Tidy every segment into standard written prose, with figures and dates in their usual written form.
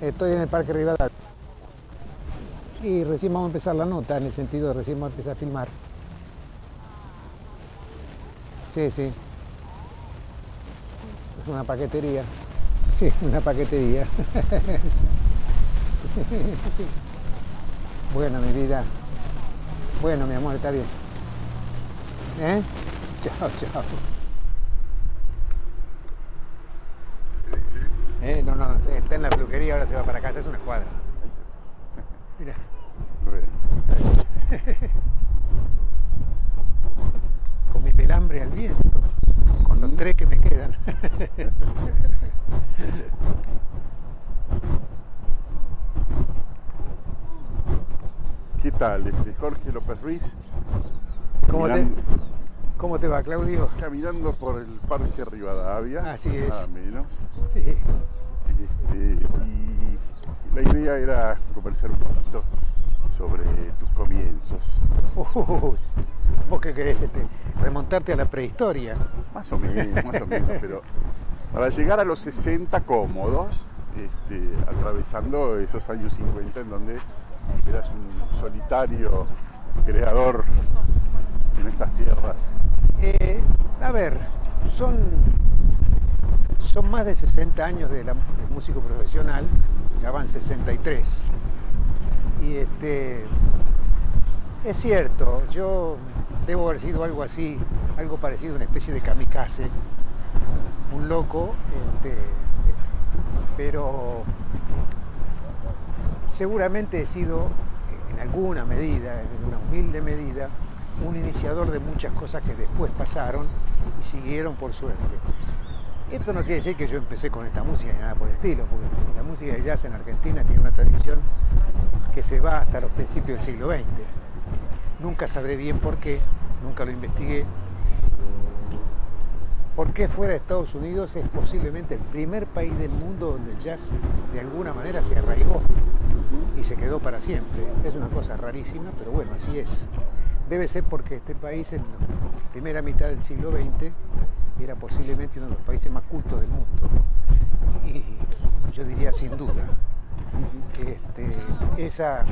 Estoy en el Parque Rivadavia. Y recién vamos a empezar la nota, en el sentido de recién vamos a empezar a filmar. Sí, sí. Es una paquetería. Sí, una paquetería. Sí, sí. Bueno, mi vida. Bueno, mi amor, está bien. ¿Eh? Chao, chao. No, no, está en la peluquería, ahora se va para casa, es una cuadra. Mira. Con mi pelambre al viento, con los 3 que me quedan. ¿Qué tal, Jorge López Ruiz? ¿Cómo te va, Claudio? Caminando por el Parque Rivadavia. Así es. Nada menos. Sí. Y la idea era conversar un poquito sobre tus comienzos. ¿Vos qué querés? ¿Remontarte a la prehistoria? Más o menos, pero para llegar a los 60 cómodos, atravesando esos años 50 en donde eras un solitario creador en estas tierras. A ver, son más de 60 años de músico profesional, ya van 63. Y es cierto, yo debo haber sido algo así, algo parecido a una especie de kamikaze, un loco, pero seguramente he sido en alguna medida, en una humilde medida, un iniciador de muchas cosas que después pasaron y siguieron por suerte. Esto no quiere decir que yo empecé con esta música ni nada por el estilo, porque la música de jazz en Argentina tiene una tradición que se va hasta los principios del siglo XX. Nunca sabré bien por qué, nunca lo investigué. ¿Por qué fuera de Estados Unidos es posiblemente el primer país del mundo donde el jazz de alguna manera se arraigó y se quedó para siempre? Es una cosa rarísima, pero bueno, así es. Debe ser porque este país en la primera mitad del siglo XX era posiblemente uno de los países más cultos del mundo. Y yo diría sin duda que esa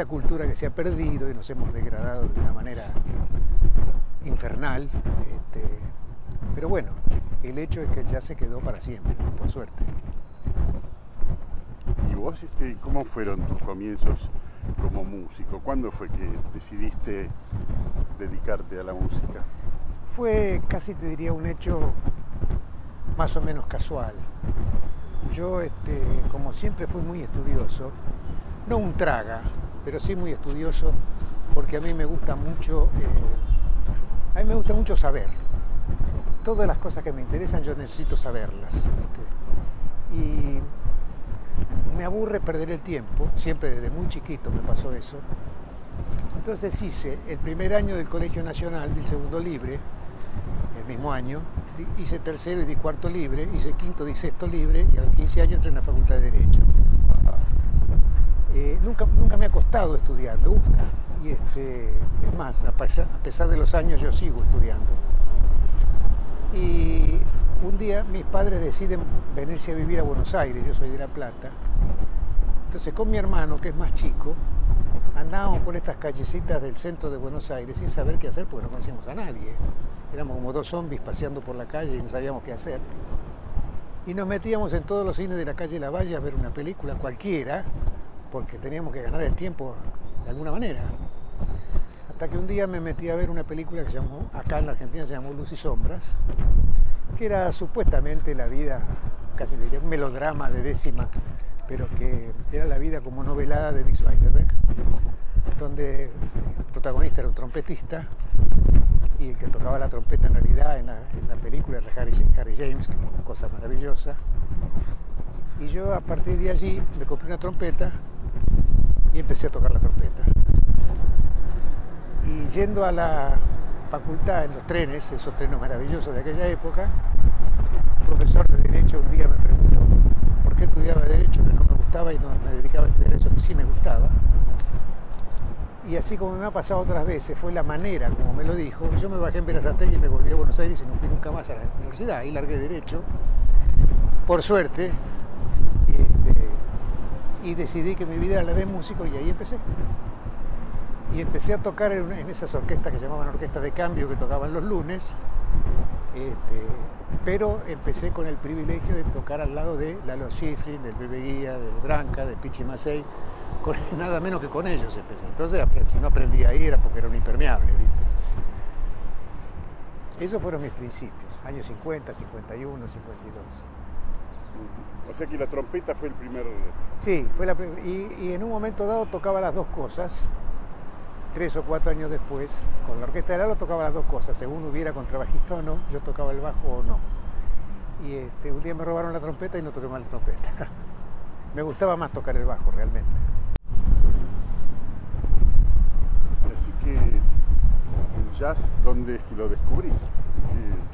cultura que se ha perdido y nos hemos degradado de una manera infernal, pero bueno, el hecho es que el jazz se quedó para siempre, por suerte. ¿Y vos, cómo fueron tus comienzos como músico? ¿Cuándo fue que decidiste dedicarte a la música? Fue casi, te diría, un hecho más o menos casual. Yo, como siempre, fui muy estudioso, no un traga, pero sí muy estudioso, porque a mí me gusta mucho, saber. Todas las cosas que me interesan yo necesito saberlas. Y me aburre perder el tiempo, siempre desde muy chiquito me pasó eso. Entonces hice el primer año del Colegio Nacional, di segundo libre, el mismo año, hice tercero y di cuarto libre, hice quinto, di sexto libre, y a los 15 años entré en la Facultad de Derecho. Nunca me ha costado estudiar, me gusta. Y es más, a pesar de los años yo sigo estudiando. Y un día mis padres deciden venirse a vivir a Buenos Aires, yo soy de La Plata. Entonces con mi hermano, que es más chico, andábamos por estas callecitas del centro de Buenos Aires sin saber qué hacer porque no conocíamos a nadie. Éramos como 2 zombies paseando por la calle y no sabíamos qué hacer. Y nos metíamos en todos los cines de la calle Lavalle a ver una película cualquiera, porque teníamos que ganar el tiempo de alguna manera. Hasta que un día me metí a ver una película que se llamó, acá en la Argentina se llamó Luz y Sombras, que era supuestamente la vida, casi diría un melodrama de décima, pero que era la vida como novelada de Bix Beiderbecke, donde el protagonista era un trompetista y el que tocaba la trompeta en realidad en la película era Harry James, que es una cosa maravillosa. Y yo a partir de allí me compré una trompeta y empecé a tocar la trompeta. Y yendo a la facultad en los trenes, esos trenes maravillosos de aquella época, un profesor de Derecho un día me preguntó por qué estudiaba Derecho, que no me gustaba, y no me dedicaba a estudiar eso que sí me gustaba. Y así como me ha pasado otras veces, fue la manera como me lo dijo. Yo me bajé en Berazategui y me volví a Buenos Aires y no fui nunca más a la universidad. Ahí largué Derecho, por suerte. y decidí que mi vida era la de músico y ahí empecé. Y empecé a tocar en esas orquestas que llamaban orquestas de cambio que tocaban los lunes, pero empecé con el privilegio de tocar al lado de Lalo Schifrin, del Pepe Guía, del Branca, de Pichi Macei, nada menos que con ellos empecé. Entonces, si no aprendí ahí era porque era un impermeable, ¿viste? Esos fueron mis principios, años 50, 51, 52. O sea que la trompeta fue el primer... Sí, fue y en un momento dado tocaba las dos cosas. 3 o 4 años después, con la orquesta de Lalo tocaba las dos cosas, según hubiera contrabajista o no, yo tocaba el bajo o no. Y un día me robaron la trompeta y no toqué más la trompeta. Me gustaba más tocar el bajo, realmente. Así que el jazz, ¿dónde es que lo descubrís?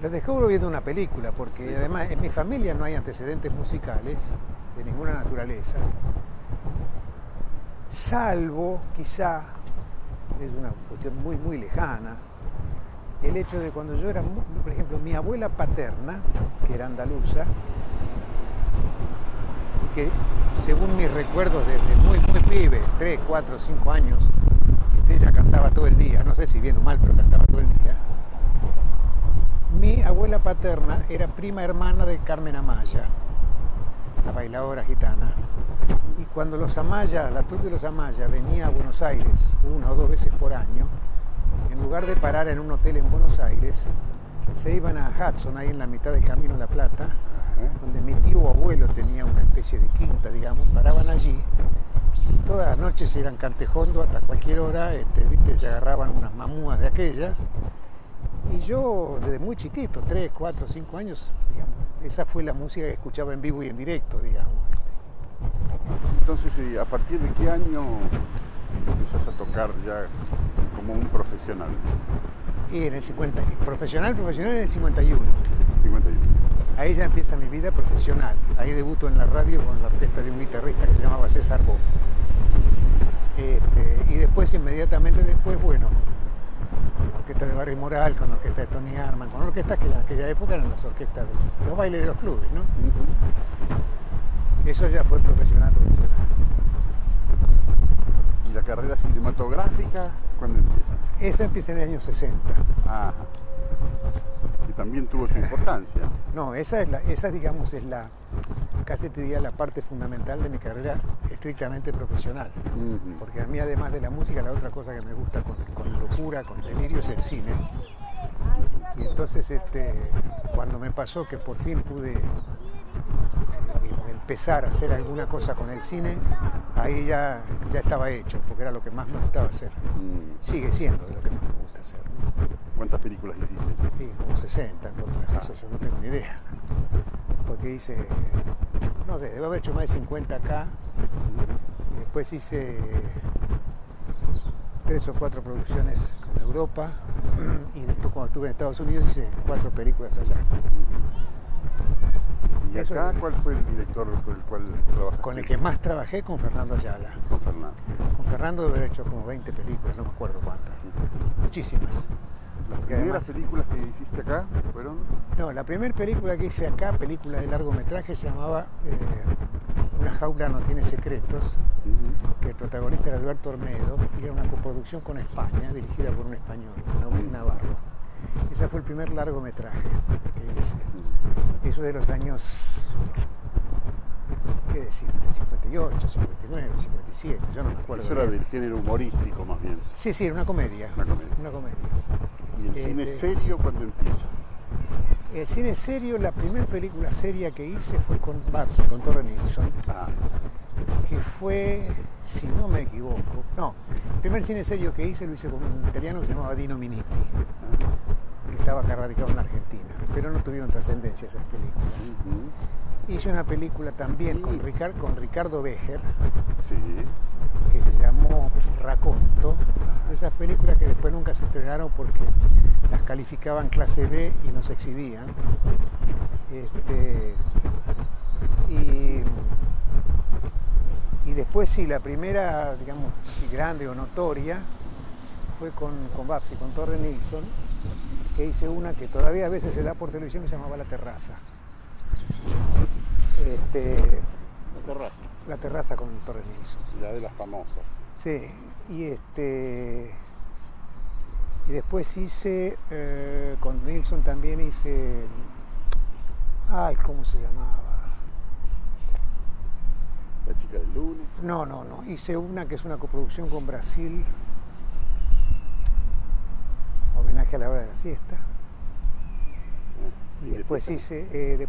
Lo descubro viendo una película, porque además en mi familia no hay antecedentes musicales de ninguna naturaleza, salvo quizá, es una cuestión muy muy lejana, el hecho de cuando yo era, por ejemplo, mi abuela paterna, que era andaluza, y que según mis recuerdos desde muy pibe, 3, 4, 5 años, ella cantaba todo el día, no sé si bien o mal, pero cantaba todo el día. Mi abuela paterna era prima hermana de Carmen Amaya, la bailadora gitana. Y cuando los Amaya, la troupe de los Amaya venía a Buenos Aires 1 o 2 veces por año, en lugar de parar en un hotel en Buenos Aires, se iban a Hudson, ahí en la mitad del Camino La Plata, donde mi tío abuelo tenía una especie de quinta, digamos, paraban allí, y todas las noches se iban cantejondo hasta cualquier hora, ¿viste? Se agarraban unas mamúas de aquellas, y yo desde muy chiquito, 3, 4, 5 años, digamos, esa fue la música que escuchaba en vivo y en directo, digamos. Entonces, ¿a partir de qué año empezás a tocar ya como un profesional? Y en el 50, profesional en el 51. 51. Ahí ya empieza mi vida profesional. Ahí debuto en la radio con la orquesta de un guitarrista que se llamaba César Bo. Y después, inmediatamente después, bueno, con la orquesta de Barry Moral, con la orquesta de Tony Arman, con orquestas que en aquella época eran las orquestas de los bailes de los clubes, ¿no? Eso ya fue profesional. ¿Y la carrera cinematográfica cuándo empieza? Esa empieza en el año 60. Ajá. Que también tuvo su importancia. No, esa digamos, es la, casi te diría, la parte fundamental de mi carrera estrictamente profesional. Porque a mí, además de la música, la otra cosa que me gusta con locura, con delirio, es el cine. Y entonces, cuando me pasó que por fin pude empezar a hacer alguna cosa con el cine, ahí ya estaba hecho, porque era lo que más me gustaba hacer. Sigue siendo de lo que más me gusta hacer, ¿no? ¿Cuántas películas hiciste? Sí, como 60 en total, yo no tengo ni idea. Porque hice, no sé, debo haber hecho más de 50 acá, y después hice 3 o 4 producciones en Europa, y después cuando estuve en Estados Unidos hice 4 películas allá. ¿Y acá cuál fue el director con el cual trabajaste? Con el que más trabajé, con Fernando Ayala. Con Fernando. Con Fernando debe haber hecho como 20 películas, no me acuerdo cuántas. Muchísimas. ¿Las primeras películas que hiciste acá fueron? No, la primera película que hice acá, película de largometraje, se llamaba Una jaula no tiene secretos, que el protagonista era Alberto Ormedo, y era una coproducción con España, dirigida por un español, Nahuel Navarro. Ese fue el primer largometraje que hice. Eso de los años, ¿qué decirte? 58, 59, 57, yo no me acuerdo. Eso era del género humorístico más bien. Sí, era una comedia. Una comedia. ¿Y el cine serio cuándo empieza? El cine serio, la primera película seria que hice fue con Babsi, con Torre Nilsson. Que fue, si no me equivoco, el primer cine serio que hice lo hice con un italiano que se llamaba Dino Miniti, que estaba acá radicado en Argentina, pero no tuvieron trascendencia esas películas. Hice una película también con Ricardo Becher, que se llamó Raconto. Esas películas que después nunca se estrenaron porque las calificaban clase B y no se exhibían. Y después sí, la primera, digamos, grande o notoria fue con Babsi, con Torre Nilsson, que hice una que todavía a veces se da por televisión, que se llamaba La Terraza. La terraza. La terraza con Torre Nilsson. La de las famosas. Sí, y y después hice, con Nilsson también hice, ay, ¿cómo se llamaba? La chica del lunes. No, hice una que es una coproducción con Brasil, homenaje a la hora de la siesta. Y después hice,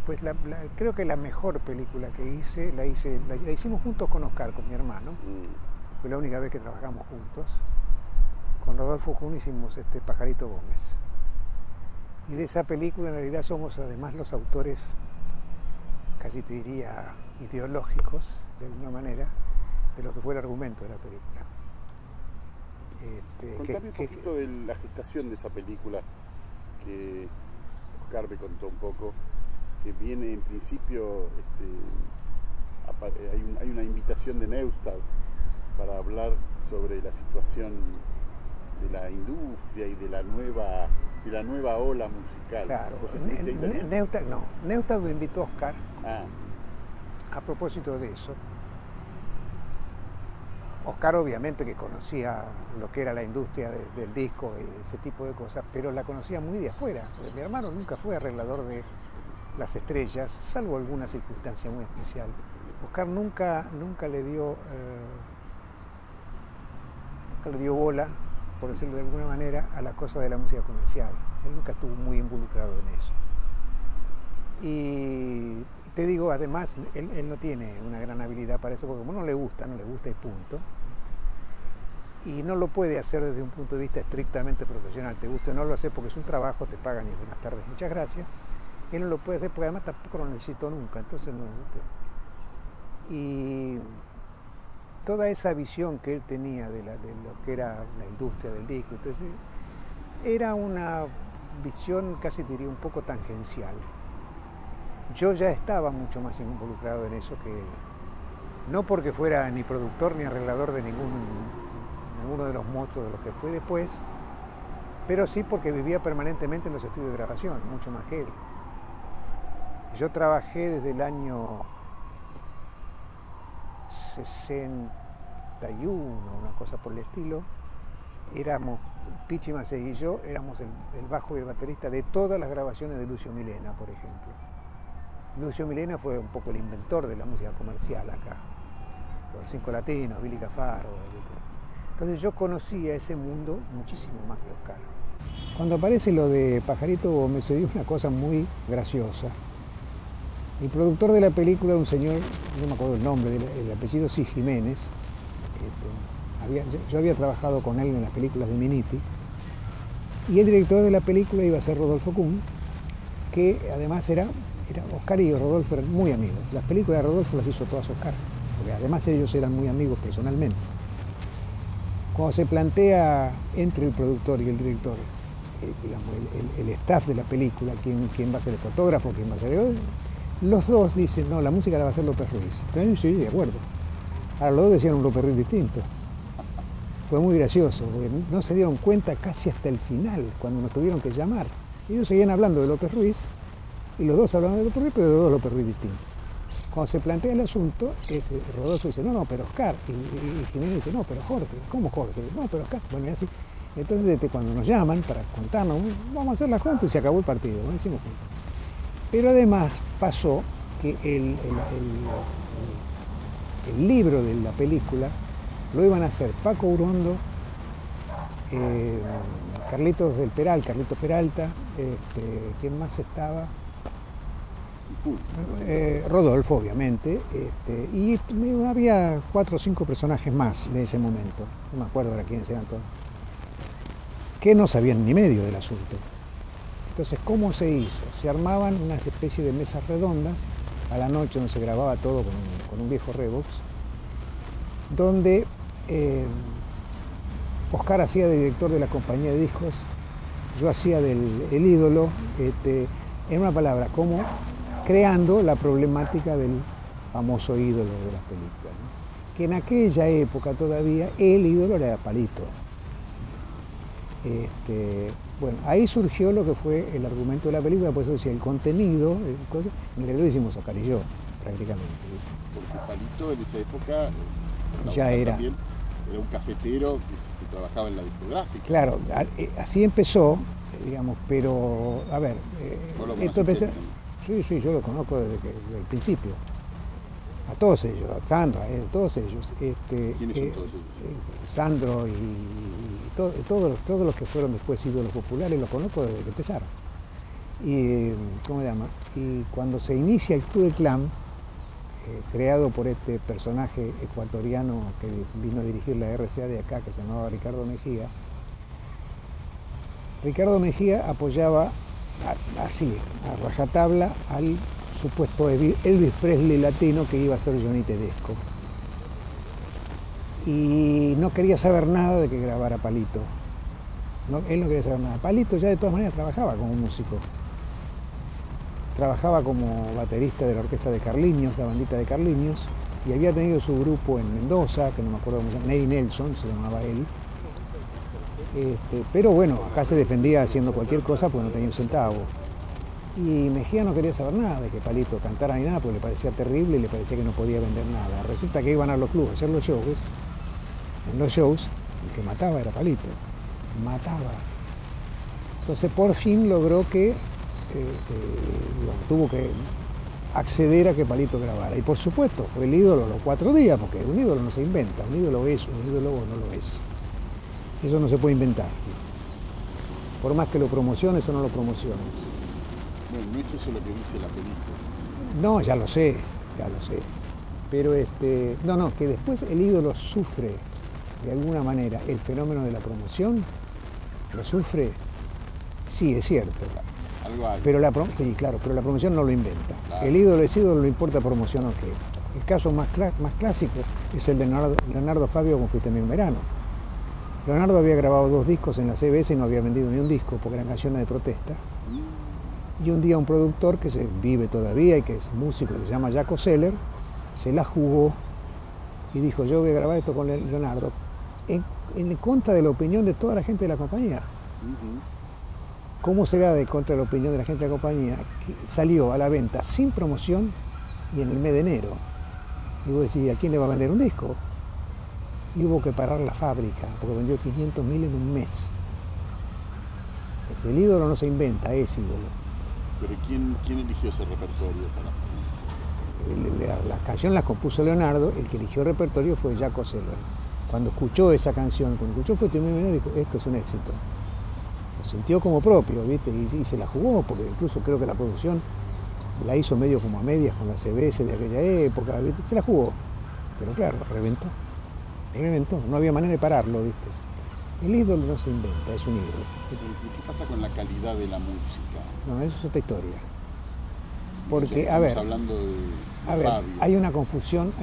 creo que la mejor película que hice, la hicimos juntos con Oscar, con mi hermano. Fue la única vez que trabajamos juntos. Con Rodolfo Jun hicimos Pajarito Gómez. Y de esa película en realidad somos además los autores, casi te diría, ideológicos, de alguna manera, de lo que fue el argumento de la película. Contame un poquito de la gestación de esa película, que Oscar me contó un poco, que viene en principio, hay una invitación de Neustadt para hablar sobre la situación de la industria y de la nueva ola musical. Claro, ¿Vos estuviste ahí también? Neustadt lo invitó a Oscar. Ah. A propósito de eso, Oscar obviamente que conocía lo que era la industria del disco y ese tipo de cosas, pero la conocía muy de afuera. Mi hermano nunca fue arreglador de las estrellas, salvo alguna circunstancia muy especial. Oscar nunca le dio bola, por decirlo de alguna manera, a las cosas de la música comercial. Él nunca estuvo muy involucrado en eso. Y te digo, además, él no tiene una gran habilidad para eso, porque como no le gusta y punto. Y no lo puede hacer desde un punto de vista estrictamente profesional. Te gusta o no lo hace porque es un trabajo, te pagan y buenas tardes, muchas gracias. Él no lo puede hacer porque además tampoco lo necesitó nunca, entonces no. Y toda esa visión que él tenía de lo que era la industria del disco, entonces, era una visión casi diría un poco tangencial. Yo ya estaba mucho más involucrado en eso que él. No porque fuera ni productor ni arreglador de ninguno de los motos de los que fue después, pero sí porque vivía permanentemente en los estudios de grabación, mucho más que él. Yo trabajé desde el año 61, una cosa por el estilo. Éramos, Pichi Macei y yo, éramos el bajo y el baterista de todas las grabaciones de Lucio Milena, por ejemplo. Lucio Milena fue un poco el inventor de la música comercial acá. Los Cinco Latinos, Billy Cafaro. Entonces yo conocía ese mundo muchísimo más que Oscar. Cuando aparece lo de Pajarito Gómez se dio una cosa muy graciosa. El productor de la película, un señor, no me acuerdo el nombre, el apellido sí Jiménez. Yo había trabajado con él en las películas de Miniti. Y el director de la película iba a ser Rodolfo Kuhn, que además Oscar y Rodolfo eran muy amigos. Las películas de Rodolfo las hizo todas Oscar, porque además ellos eran muy amigos personalmente. Cuando se plantea entre el productor y el director, digamos, el staff de la película, quién va a ser el fotógrafo, quién va a ser los dos dicen, no, la música la va a hacer López Ruiz. Entonces, sí, de acuerdo. Ahora los dos decían un López Ruiz distinto. Fue muy gracioso, porque no se dieron cuenta casi hasta el final, cuando nos tuvieron que llamar. Ellos seguían hablando de López Ruiz, y los dos hablaban de López Ruiz, pero de dos López Ruiz distintos. Cuando se plantea el asunto, Rodolfo dice, no, pero Oscar. Y Jiménez dice, no, pero Jorge. ¿Cómo Jorge? No, pero Oscar. Bueno, y así. Entonces, cuando nos llaman para contarnos, vamos a hacerla juntos y se acabó el partido, lo hicimos juntos. Pero además pasó que el libro de la película lo iban a hacer Paco Urondo, Carlitos Peralta, ¿quién más estaba? Rodolfo, obviamente, y había 4 o 5 personajes más de ese momento, no me acuerdo ahora quiénes eran todos, que no sabían ni medio del asunto. Entonces, ¿cómo se hizo? Se armaban una especie de mesas redondas, a la noche donde se grababa todo con un viejo Revox, donde Oscar hacía de director de la compañía de discos, yo hacía del ídolo, en una palabra, como creando la problemática del famoso ídolo de las películas, ¿no? Que en aquella época todavía el ídolo era Palito. Bueno, ahí surgió lo que fue el argumento de la película, por eso decía el contenido, en realidad lo hicimos Oscar y yo, prácticamente. Porque Palito en esa época Ya era. También era un cafetero que trabajaba en la discográfica. Claro, así empezó, digamos, pero, a ver, esto empezó, sí, yo lo conozco desde el principio. A todos ellos, a Sandro, a él, todos ellos. ¿Quiénes son todos ellos? Sandro y todos los que fueron después ídolos populares los conozco desde que empezaron. Y, ¿cómo se llama? Y cuando se inicia el Fútbol Clan, creado por este personaje ecuatoriano que vino a dirigir la RCA de acá, que se llamaba Ricardo Mejía, Ricardo Mejía apoyaba así, a rajatabla, al supuesto Elvis Presley latino que iba a ser Johnny Tedesco. Y no quería saber nada de que grabara Palito. Él no quería saber nada. Palito ya de todas maneras trabajaba como músico. Trabajaba como baterista de la orquesta de Carliños, la bandita de Carliños, y había tenido su grupo en Mendoza, que no me acuerdo cómo se llama, Ney Nelson se llamaba él. Pero bueno, acá se defendía haciendo cualquier cosa porque no tenía un centavo. Y Mejía no quería saber nada de que Palito cantara ni nada porque le parecía terrible y le parecía que no podía vender nada. Resulta que iban a los clubes a hacer los shows. En los shows, el que mataba era Palito. Mataba. Entonces por fin logró que tuvo que acceder a que Palito grabara. Y por supuesto, fue el ídolo los 4 días, porque un ídolo no se inventa, un ídolo es un ídolo o no lo es. Eso no se puede inventar. Por más que lo promociones o no lo promociones. Bueno, no es eso lo que dice la película. No, ya lo sé. Pero no, que después el ídolo sufre de alguna manera el fenómeno de la promoción, lo sufre, sí, es cierto. Algo hay. Pero sí, claro, pero la promoción no lo inventa. Claro. El ídolo es ídolo, no importa promoción o qué. El caso más clásico es el de Leonardo Fabio con Fuiste en verano. Leonardo había grabado 2 discos en la CBS y no había vendido ni un disco porque eran canciones de protesta. Y un día un productor que se vive todavía y que es músico, que se llama Jaco Seller, se la jugó y dijo, yo voy a grabar esto con Leonardo en contra de la opinión de toda la gente de la compañía. ¿Cómo será de contra de la opinión de la gente de la compañía? Que salió a la venta sin promoción y en el mes de enero. Y vos decís, ¿a quién le va a vender un disco? Y hubo que parar la fábrica, porque vendió 500.000 en un mes. Entonces, el ídolo no se inventa, es ídolo. ¿Pero quién eligió ese repertorio para...? La canción la compuso Leonardo, el que eligió el repertorio fue Jaco Seller. Cuando escuchó esa canción, cuando escuchó Fuiste en verano, dijo, esto es un éxito. Lo sintió como propio, ¿viste? Y se la jugó, porque incluso creo que la producción la hizo medio como a medias con la CBS de aquella época, ¿viste? Se la jugó. Pero claro, reventó, no había manera de pararlo, ¿viste? El ídolo no se inventa, es un ídolo. ¿Qué pasa con la calidad de la música? No, eso es otra historia. Porque, a ver, hablando de Fabio. hay una confusión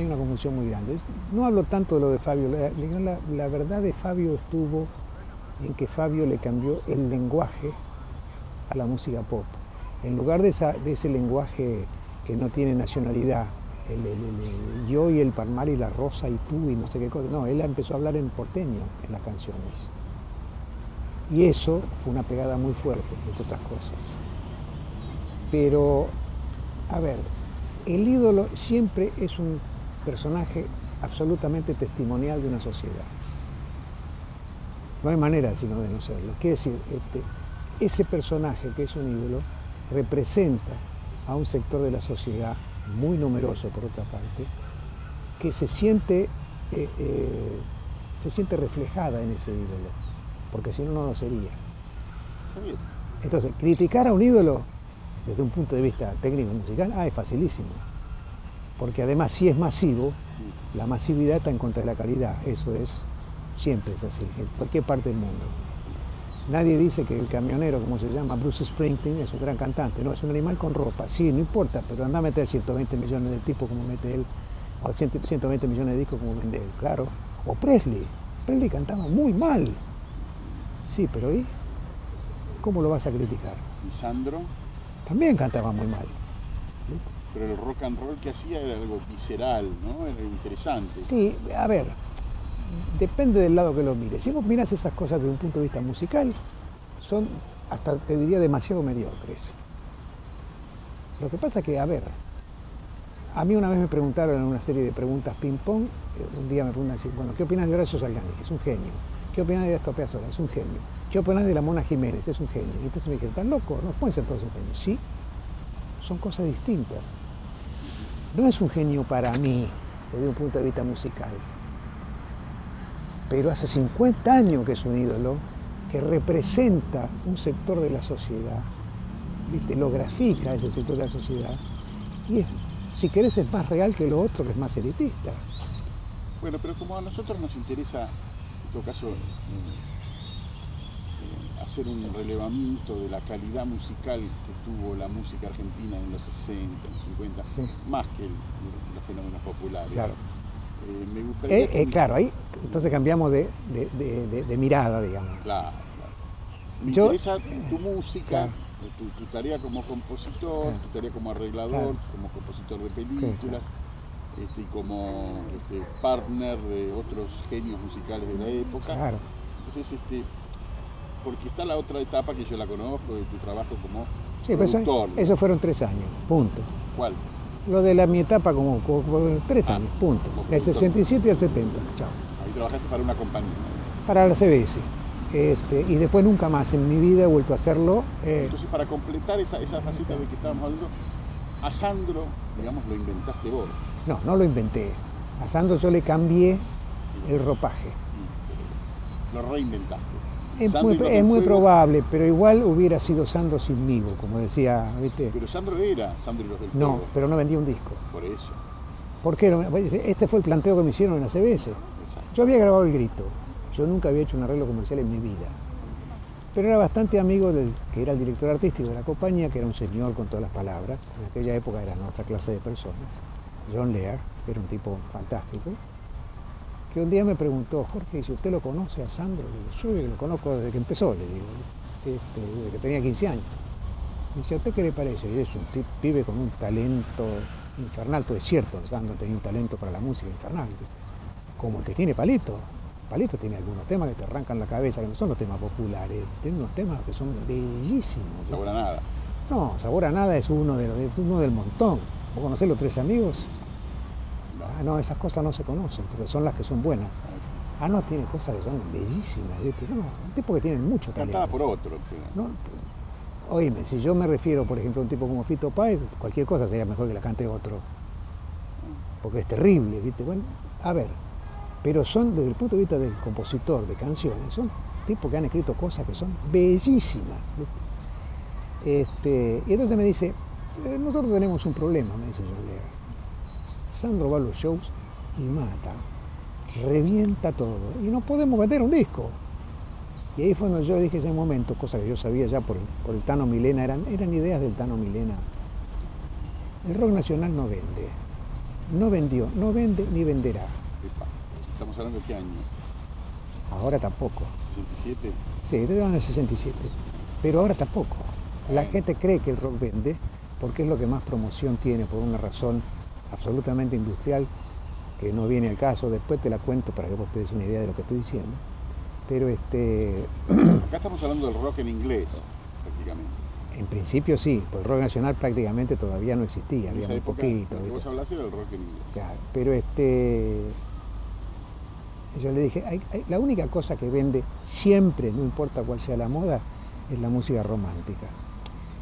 muy grande. No hablo tanto de lo de Fabio, la verdad de Fabio estuvo en que Fabio le cambió el lenguaje a la música pop. En lugar de ese lenguaje que no tiene nacionalidad, el yo y el Palmar y la Rosa y tú y no sé qué cosa, no, él empezó a hablar en porteño en las canciones. Y eso fue una pegada muy fuerte, entre otras cosas. Pero, a ver, el ídolo siempre es un personaje absolutamente testimonial de una sociedad. No hay manera sino de no serlo. Quiere decir, ese personaje que es un ídolo representa a un sector de la sociedad muy numeroso, por otra parte, que se siente reflejada en ese ídolo, porque si no, no lo sería. Entonces, criticar a un ídolo desde un punto de vista técnico musical, es facilísimo, porque además si es masivo, la masividad está en contra de la calidad, eso es, siempre es así, en cualquier parte del mundo. Nadie dice que el camionero, como se llama, Bruce Springsteen, es un gran cantante, no, es un animal con ropa, sí, no importa, pero anda a meter 120 millones de tipos como mete él, o 120 millones de discos como vende él, claro. O Presley cantaba muy mal, sí, pero ¿y cómo lo vas a criticar? ¿Y Sandro? También cantaba muy mal. ¿Viste? Pero el rock and roll que hacía era algo visceral, ¿no? Era interesante. Sí, a ver, depende del lado que lo mires. Si vos mirás esas cosas desde un punto de vista musical, son, hasta te diría, demasiado mediocres. Lo que pasa es que, a ver, A mí una vez me preguntaron en una serie de preguntas ping-pong, un día me preguntan así, bueno, ¿qué opinas de Horacio Salgani? Es un genio. ¿Qué opinas de Astor Piazzolla? Es un genio. ¿Qué opinas de la Mona Jiménez? Es un genio. Y entonces me dijeron, ¿están locos? No pueden ser todos un genio. Sí, son cosas distintas. No es un genio para mí, desde un punto de vista musical. Pero hace 50 años que es un ídolo que representa un sector de la sociedad, ¿viste? Lo grafica ese sector de la sociedad. Y es, si querés, es más real que lo otro, que es más elitista. Bueno, pero como a nosotros nos interesa, en todo caso, hacer un relevamiento de la calidad musical que tuvo la música argentina en los 60, en los 50, Sí. más que los fenómenos populares. Claro. Me gustaría Claro, ahí entonces cambiamos de mirada, digamos. Claro. Me Yo- interesa tu música, claro. tu tarea como compositor, Claro. tu tarea como arreglador, Claro. como compositor de películas, y como partner de otros genios musicales de la época. Claro. Entonces, porque está la otra etapa que yo la conozco de tu trabajo como Sí, pero productor. eso fueron 3 años, punto. ¿Cuál? Lo de mi etapa como 3 Ah, años, punto. como Del productor. 67 al 70, chao. Ahí trabajaste para una compañía. Para la CBS. Y después nunca más en mi vida he vuelto a hacerlo. Entonces, para completar esa faceta de que estábamos hablando, a Sandro, digamos, lo inventaste vos. No lo inventé. A Sandro yo le cambié el ropaje. Lo reinventaste. Es Sandro muy, y Los es del muy Fuego, probable, pero igual hubiera sido Sandro sinmigo, como decía, ¿viste? Pero Sandro era Sandro y los del Fuego. No, pero no vendí un disco. Por eso. ¿Por qué? Este fue el planteo que me hicieron en la CBS. Exacto. Yo había grabado El Grito. Yo nunca había hecho un arreglo comercial en mi vida. Pero era bastante amigo del que era el director artístico de la compañía, que era un señor con todas las palabras. En aquella época eran otra clase de personas. John Lear, que era un tipo fantástico, que un día me preguntó, Jorge, dice, ¿usted lo conoce a Sandro? Y digo, yo lo conozco desde que empezó, le digo, desde que tenía 15 años. Me dice, ¿a usted qué le parece? Y es un pibe con un talento infernal, pues es cierto, Sandro tenía un talento para la música infernal, como el que tiene Palito. Palito tiene algunos temas que te arrancan la cabeza, que no son los temas populares, tiene unos temas que son bellísimos. Sabor a nada. No, Sabor a Nada es uno del montón. ¿Vos conocés Los Tres Amigos? No. Ah, no, esas cosas no se conocen, porque son las que son buenas. Ah, no, tiene cosas que son bellísimas, ¿viste? No, un tipo que tiene mucho talento. Cantada por otro. No, oíme, si yo me refiero, por ejemplo, a un tipo como Fito Páez, cualquier cosa sería mejor que la cante otro. Porque es terrible, ¿viste? Bueno, a ver, pero son, desde el punto de vista del compositor de canciones, son tipos que han escrito cosas que son bellísimas, ¿viste? Y entonces me dice, nosotros tenemos un problema, me dice John Lear. Sandro va a los shows y mata, revienta todo, y no podemos vender un disco. Y ahí fue cuando yo dije ese momento, cosa que yo sabía ya por el Tano Milena, eran ideas del Tano Milena. El rock nacional no vende, no vendió, no vende ni venderá. Epa, estamos hablando de qué año, Ahora tampoco. 67. Sí, estoy hablando del 67, pero ahora tampoco. La gente cree que el rock vende porque es lo que más promoción tiene, por una razón absolutamente industrial que no viene al caso. Después te la cuento para que vos te des una idea de lo que estoy diciendo. Pero Acá estamos hablando del rock en inglés, prácticamente. en principio sí, pues el rock nacional prácticamente todavía no existía, En había esa muy época, poquito. lo que vos ¿viste? hablás era el rock en inglés. Claro, pero yo le dije, la única cosa que vende siempre, no importa cuál sea la moda, es la música romántica.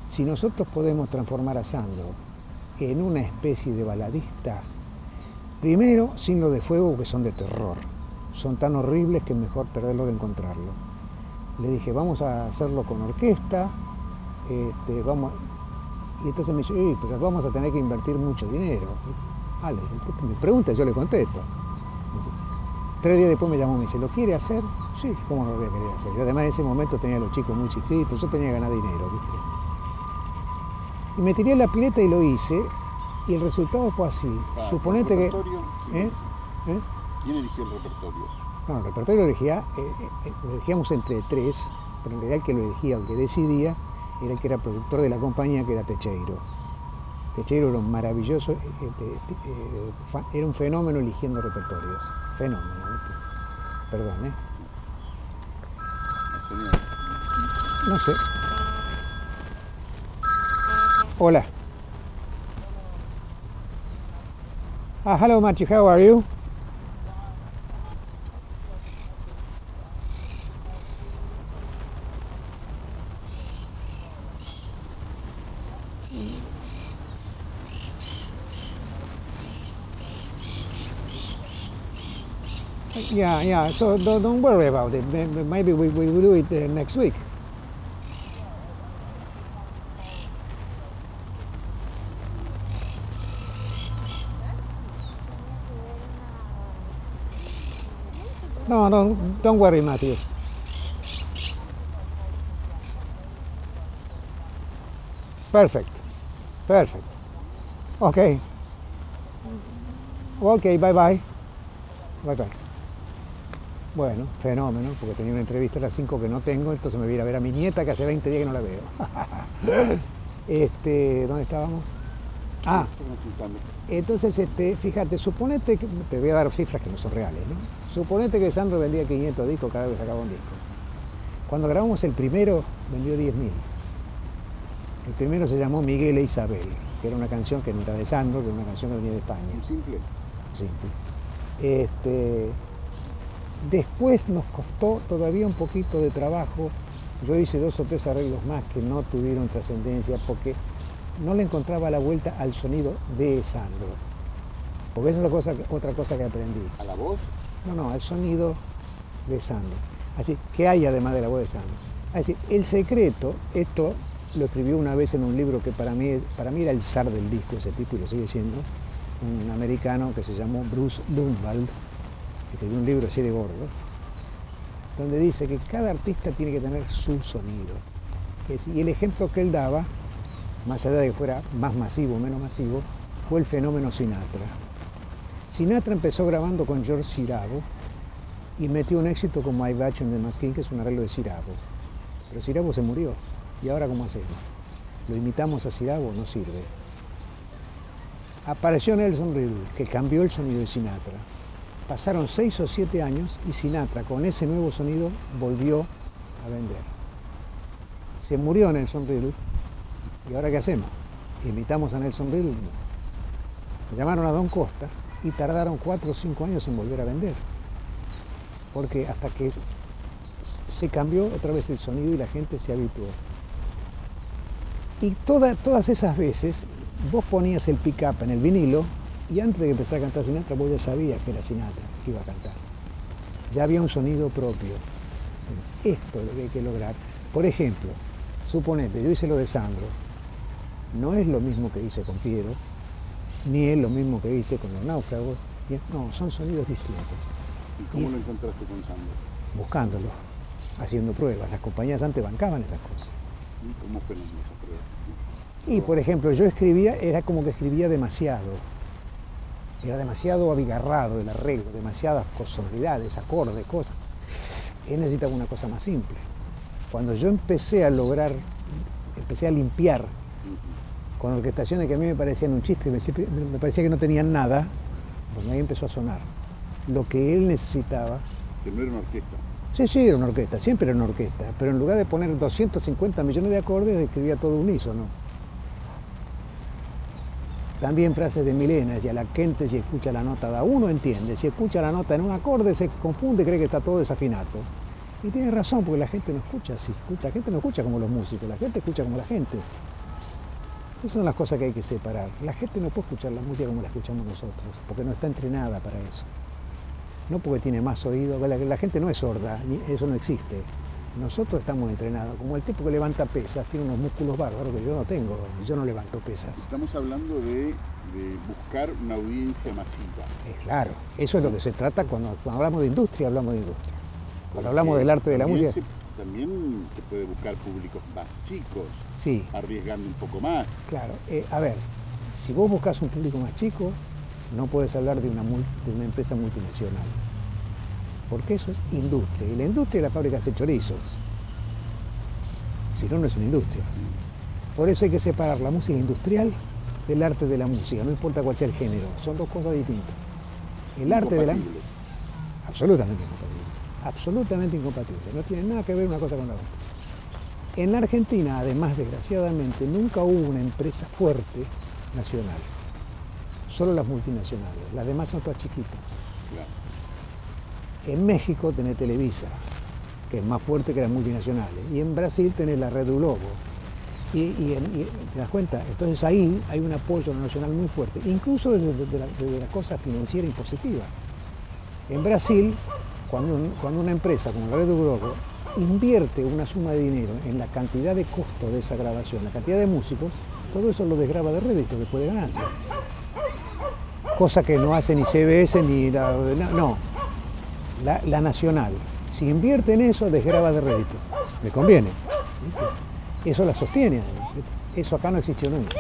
Si nosotros podemos transformar a Sandro en una especie de baladista, primero, sin lo de fuego, que son de terror, son tan horribles que es mejor perderlo que encontrarlo. Le dije, vamos a hacerlo con orquesta, vamos. Y entonces me dice, pero vamos a tener que invertir mucho dinero. Vale, me pregunta, yo le contesto. Dice, 3 días después me llamó y me dice, ¿lo quiere hacer? Sí, ¿cómo no lo voy a querer hacer? Yo además en ese momento tenía a los chicos muy chiquitos, yo tenía que ganar dinero, ¿viste? Y me tiré a la pileta y lo hice, y el resultado fue así. Suponete que... ¿Quién eligió el repertorio? No, el repertorio lo elegíamos entre 3, pero en realidad el que lo elegía, el que decidía, era el que era productor de la compañía, que era Techeiro. Techeiro era un maravilloso, era un fenómeno eligiendo repertorios. Fenómeno, ¿viste? Perdón, ¿eh? La señora. No sé. Hola. Hello Matthew, how are you? Yeah, so don't worry about it. Maybe we will do it next week. No, don't worry, Matthew. Perfect. Okay. Okay, bye bye. Bye bye. Bueno, fenómeno, porque tenía una entrevista a las 5 que no tengo, entonces me voy a ir a ver a mi nieta que hace 20 días que no la veo. ¿Dónde estábamos? Entonces, fíjate, suponete que, te voy a dar cifras que no son reales, ¿no? Suponete que Sandro vendía 500 discos cada vez que sacaba un disco. Cuando grabamos el primero, vendió 10.000. El primero se llamó Miguel e Isabel, que era una canción que no era de Sandro, que era una canción que venía de España. ¿Un simple? Simple. Después nos costó todavía un poquito de trabajo. Yo hice 2 o 3 arreglos más que no tuvieron trascendencia porque no le encontraba la vuelta al sonido de Sandro. Porque esa es otra cosa que aprendí. ¿A la voz? No, al sonido de Sandro. Así, ¿qué hay además de la voz de Sandro? Así, el secreto, esto lo escribió una vez en un libro que para mí era el zar del disco, ese tipo, y lo sigue siendo, un americano que se llamó Bruce Lundvald, que escribió un libro así de gordo, donde dice que cada artista tiene que tener su sonido. Y el ejemplo que él daba, más allá de que fuera más masivo o menos masivo, fue el fenómeno Sinatra. Sinatra empezó grabando con George Sirabo y metió un éxito como I Batch and the Masking, que es un arreglo de Sirabo. Pero Sirabo se murió. ¿Y ahora cómo hacemos? ¿Lo imitamos a Sirabo? No sirve. Apareció Nelson Riddle, que cambió el sonido de Sinatra. Pasaron 6 o 7 años y Sinatra, con ese nuevo sonido, volvió a vender. Se murió Nelson Riddle. ¿Y ahora qué hacemos? ¿Imitamos a Nelson Riddle? No. Llamaron a Don Costa y tardaron 4 o 5 años en volver a vender. Porque hasta que se cambió otra vez el sonido y la gente se habituó. Y todas esas veces vos ponías el pick-up en el vinilo y antes de que empezara a cantar Sinatra vos ya sabías que era Sinatra que iba a cantar. Ya había un sonido propio. Esto es lo que hay que lograr. Por ejemplo, suponete, yo hice lo de Sandro. No es lo mismo que hice con Piero, ni es lo mismo que hice con Los Náufragos. No, son sonidos distintos. ¿Y cómo lo encontraste con Sandro? Buscándolo, haciendo pruebas. Las compañías antes bancaban esas cosas. ¿Y cómo fueron esas pruebas? Y por ejemplo, yo escribía, era como que escribía demasiado. Era demasiado abigarrado el arreglo, demasiadas sonoridades, acordes, cosas. Él necesitaba una cosa más simple. Cuando yo empecé a limpiar con orquestaciones que a mí me parecían un chiste, me parecía que no tenían nada, pues ahí empezó a sonar. Lo que él necesitaba. Que no era una orquesta. Sí, era una orquesta, siempre era una orquesta, pero en lugar de poner 250 millones de acordes, escribía todo unísono. También frases de Milena, ya la gente si escucha la nota da uno entiende, si escucha la nota en un acorde se confunde, cree que está todo desafinado. Y tiene razón, porque la gente no escucha así, la gente no escucha como los músicos, la gente escucha como la gente. Esas son las cosas que hay que separar. La gente no puede escuchar la música como la escuchamos nosotros, porque no está entrenada para eso. No porque tiene más oído, la gente no es sorda, eso no existe. Nosotros estamos entrenados, como el tipo que levanta pesas, tiene unos músculos bárbaros que yo no tengo, yo no levanto pesas. Estamos hablando de buscar una audiencia masiva. Claro, eso es lo que se trata cuando hablamos de industria, hablamos de industria. Cuando hablamos del arte de la música... También se puede buscar públicos más chicos, sí, arriesgando un poco más. Claro, a ver, si vos buscas un público más chico, no puedes hablar de una empresa multinacional. Porque eso es industria. Y la industria es la fábrica de chorizos. Si no, no es una industria. Por eso hay que separar la música industrial del arte de la música, no importa cuál sea el género. Son dos cosas distintas. El arte de la música. Absolutamente incompatible. Absolutamente incompatible. No tiene nada que ver una cosa con la otra. En la Argentina, además, desgraciadamente, nunca hubo una empresa fuerte nacional. solo las multinacionales, las demás son todas chiquitas. Claro. En México tenés Televisa, que es más fuerte que las multinacionales, y en Brasil tenés la Red Globo. Y ¿te das cuenta? Entonces ahí hay un apoyo nacional muy fuerte, incluso desde la cosa financiera impositiva. En Brasil, cuando una empresa como la Red Globo invierte una suma de dinero en la cantidad de costo de esa grabación, la cantidad de músicos, todo eso lo desgrava de rédito después de ganancia. Cosa que no hace ni CBS ni la nacional. Si invierte en eso, desgrava de rédito. Le conviene. ¿Viste? Eso la sostiene. ¿Viste? Eso acá no existió nunca.